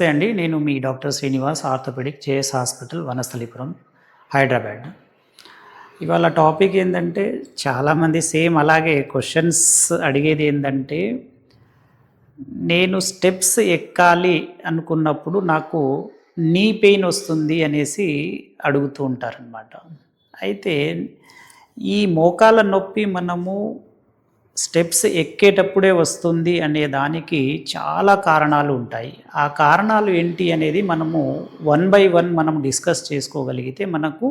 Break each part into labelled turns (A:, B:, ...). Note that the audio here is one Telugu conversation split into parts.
A: నమస్తే అండి. నేను మీ doctor Srinivas, orthopaedic, JS hospital, Vanasthalipuram, Hyderabad. ఇవాళ టాపిక్ ఏందంటే, చాలామంది సేమ్ అలాగే క్వెషన్స్ అడిగేది ఏందంటే, నేను స్టెప్స్ ఎక్కాలి అనుకున్నప్పుడు నాకు నీ పెయిన్ వస్తుంది అనేసి అడుగుతూ ఉంటారనమాట. అయితే ఈ మోకాళ్ళ నొప్పి మనము స్టెప్స్ ఎక్కేటప్పుడే వస్తుంది అనే దానికి చాలా కారణాలు ఉంటాయి. ఆ కారణాలు ఏంటి అనేది మనము వన్ బై వన్ మనం డిస్కస్ చేసుకోగలిగితే మనకు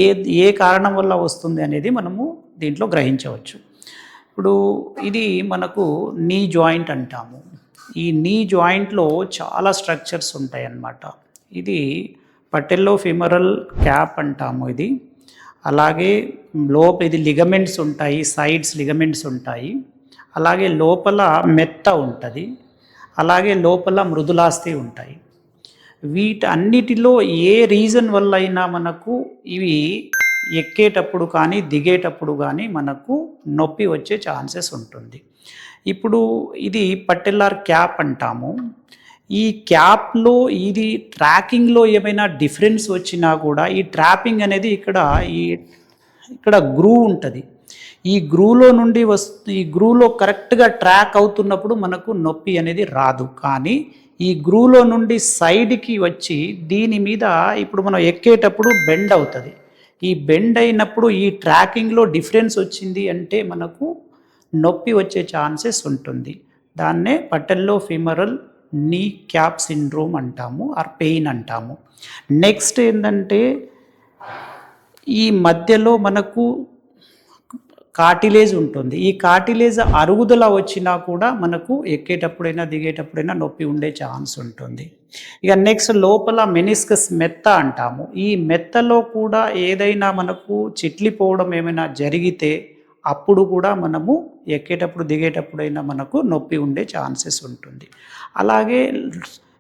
A: ఏ ఏ కారణం వల్ల వస్తుంది అనేది మనము దీంట్లో గ్రహించవచ్చు. ఇప్పుడు ఇది మనకు నీ జాయింట్ అంటాము. ఈ నీ జాయింట్లో చాలా స్ట్రక్చర్స్ ఉంటాయన్నమాట. ఇది పటెల్లో ఫిమరల్ క్యాప్ అంటాము ఇది. అలాగే ఇది లిగమెంట్స్ ఉంటాయి, సైడ్స్ లిగమెంట్స్ ఉంటాయి. అలాగే లోపల మెత్త ఉంటుంది. అలాగే లోపల మృదులాస్థి ఉంటాయి. వీటన్నిటిలో ఏ రీజన్ వల్ల అయినా మనకు ఇవి ఎక్కేటప్పుడు కానీ దిగేటప్పుడు కానీ మనకు నొప్పి వచ్చే ఛాన్సెస్ ఉంటుంది. ఇప్పుడు ఇది పటెల్లార్ క్యాప్ అంటాము. ఈ క్యాప్లో ఇది ట్రాకింగ్లో ఏమైనా డిఫరెన్స్ వచ్చినా కూడా ఈ ట్రాపింగ్ అనేది ఇక్కడ గ్రూవ్ ఉంటుంది. ఈ గ్రూవ్లో నుండి ఈ గ్రూవ్లో కరెక్ట్గా ట్రాక్ అవుతున్నప్పుడు మనకు నొప్పి అనేది రాదు. కానీ ఈ గ్రూవ్లో నుండి సైడ్కి వచ్చి దీని మీద ఇప్పుడు మనం ఎక్కేటప్పుడు బెండ్ అవుతుంది. ఈ బెండ్ అయినప్పుడు ఈ ట్రాకింగ్లో డిఫరెన్స్ వచ్చింది అంటే మనకు నొప్పి వచ్చే ఛాన్సెస్ ఉంటుంది. దాన్నే పటెల్లో ఫిమరల్ నీ క్యాప్ సిండ్రోమ్ అంటాము, ఆర్ పెయిన్ అంటాము. నెక్స్ట్ ఏంటంటే, ఈ మధ్యలో మనకు కార్టిలేజ్ ఉంటుంది. ఈ కార్టిలేజ్ అరుగుదల వచ్చినా కూడా మనకు ఎక్కేటప్పుడైనా దిగేటప్పుడైనా నొప్పి ఉండే ఛాన్స్ ఉంటుంది. ఇక నెక్స్ట్ లోపల మెనిస్కస్ మెత్త అంటాము. ఈ మెత్తలో కూడా ఏదైనా మనకు చిట్లిపోవడం ఏమైనా జరిగితే అప్పుడు కూడా మనము ఎక్కేటప్పుడు దిగేటప్పుడైనా మనకు నొప్పి ఉండే ఛాన్సెస్ ఉంటుంది. అలాగే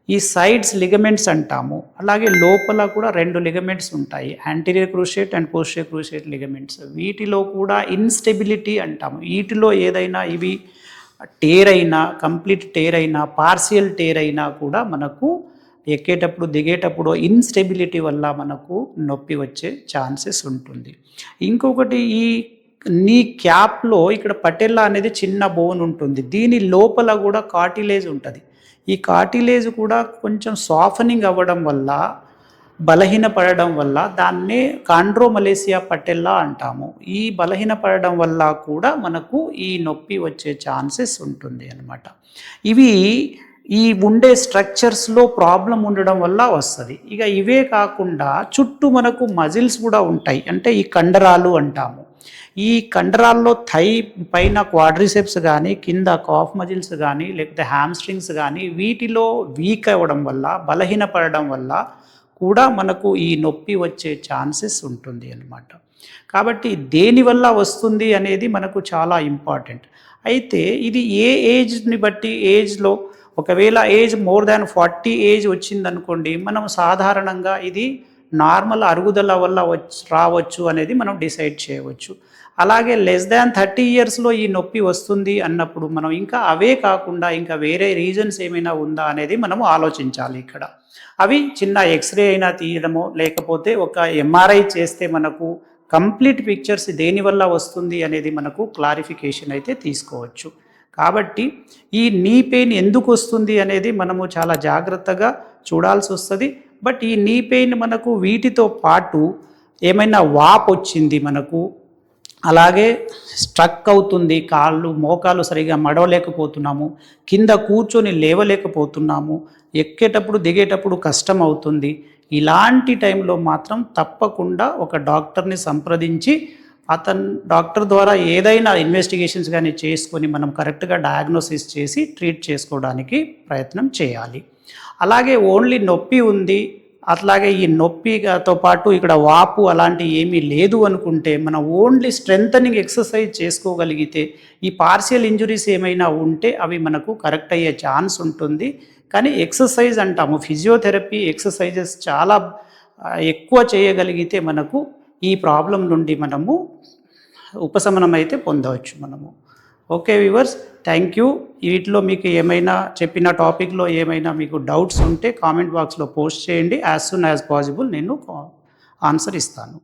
A: ఈ సైడ్స్ లిగమెంట్స్ అంటాము. అలాగే లోపల కూడా 2 లిగమెంట్స్ ఉంటాయి, anterior cruciate and posterior cruciate ligaments. వీటిలో కూడా ఇన్స్టెబిలిటీ అంటాము. వీటిలో ఏదైనా ఇవి టేర్ అయినా, కంప్లీట్ టేర్ అయినా, పార్షియల్ టేర్ అయినా కూడా మనకు ఎక్కేటప్పుడు దిగేటప్పుడు ఇన్స్టెబిలిటీ వల్ల మనకు నొప్పి వచ్చే ఛాన్సెస్ ఉంటుంది. ఇంకొకటి, ఈ నీ క్యాప్లో ఇక్కడ పటెల్లా అనేది చిన్న బోన్ ఉంటుంది. దీని లోపల కూడా కార్టిలేజ్ ఉంటుంది. ఈ కార్టిలేజ్ కూడా కొంచెం సాఫనింగ్ అవ్వడం వల్ల, బలహీనపడడం వల్ల దాన్నే కాండ్రోమలేసియా పటెల్లా అంటాము. ఈ బలహీనపడడం వల్ల కూడా మనకు ఈ నొప్పి వచ్చే ఛాన్సెస్ ఉంటుంది అన్నమాట. ఇవి ఈ ఉండే స్ట్రక్చర్స్లో ప్రాబ్లం ఉండడం వల్ల వస్తుంది. ఇక ఇవే కాకుండా చుట్టూ మనకు మజిల్స్ కూడా ఉంటాయి, అంటే ఈ కండరాలు అంటాము. ఈ కండరాల్లో థై పైన క్వాడ్రిసెప్స్ కానీ, కింద కాఫ్ మజిల్స్ కానీ, లేకపోతే హ్యామ్స్ట్రింగ్స్ కానీ వీటిలో వీక్ అవ్వడం వల్ల, బలహీనపడడం వల్ల కూడా మనకు ఈ నొప్పి వచ్చే ఛాన్సెస్ ఉంటుంది అన్నమాట. కాబట్టి దేనివల్ల వస్తుంది అనేది మనకు చాలా ఇంపార్టెంట్. అయితే ఇది ఏ ఏజ్ని బట్టి, ఏజ్లో ఒకవేళ ఏజ్ మోర్ దాన్ 40 ఏజ్ వచ్చిందనుకోండి, మనం సాధారణంగా ఇది నార్మల్ అరుగుదల వల్ల రావచ్చు అనేది మనం డిసైడ్ చేయవచ్చు. అలాగే లెస్ దాన్ 30 ఇయర్స్లో ఈ నొప్పి వస్తుంది అన్నప్పుడు మనం ఇంకా అవే కాకుండా ఇంకా వేరే రీజన్స్ ఏమైనా ఉందా అనేది మనము ఆలోచించాలి. ఇక్కడ అవి చిన్న ఎక్స్రే అయినా తీయడమో, లేకపోతే ఒక ఎంఆర్ఐ చేస్తే మనకు కంప్లీట్ పిక్చర్స్ దేనివల్ల వస్తుంది అనేది మనకు క్లారిఫికేషన్ అయితే తీసుకోవచ్చు. కాబట్టి ఈ నీ పెయిన్ ఎందుకు వస్తుంది అనేది మనము చాలా జాగ్రత్తగా చూడాల్సి వస్తుంది. బట్ ఈ నీ పెయిన్ మనకు వీటితో పాటు ఏమైనా వాపు వచ్చింది మనకు, అలాగే స్ట్రక్ అవుతుంది, మోకాలు సరిగా మడవలేకపోతున్నాము, కింద కూర్చొని లేవలేకపోతున్నాము, ఎక్కేటప్పుడు దిగేటప్పుడు కష్టం అవుతుంది, ఇలాంటి టైంలో మాత్రం తప్పకుండా ఒక డాక్టర్ని సంప్రదించి డాక్టర్ ద్వారా ఏదైనా ఇన్వెస్టిగేషన్స్ కానీ చేసుకొని మనం కరెక్ట్గా డయాగ్నోసిస్ చేసి ట్రీట్ చేసుకోవడానికి ప్రయత్నం చేయాలి. అలాగే ఓన్లీ నొప్పి ఉంది, అట్లాగే ఈ నొప్పితో పాటు ఇక్కడ వాపు అలాంటి ఏమీ లేదు అనుకుంటే మనం ఓన్లీ స్ట్రెంథనింగ్ ఎక్సర్సైజ్ చేసుకోగలిగితే ఈ పార్షియల్ ఇంజురీస్ ఏమైనా ఉంటే అవి మనకు కరెక్ట్ అయ్యే ఛాన్స్ ఉంటుంది. కానీ ఎక్సర్సైజ్ అంటాము, ఫిజియోథెరపీ ఎక్సర్సైజెస్ చాలా ఎక్కువ చేయగలిగితే మనకు ఈ ప్రాబ్లం నుండి మనము ఉపశమనం అయితే పొందవచ్చు మనము. Okay viewers, thank you. వీటిలో మీకు ఏమైనా చెప్పిన టాపిక్లో ఏమైనా మీకు డౌట్స్ ఉంటే కామెంట్ బాక్స్లో పోస్ట్ చేయండి. యాజ్ సూన్ యాజ్ పాసిబుల్ నేను ఆన్సర్ ఇస్తాను.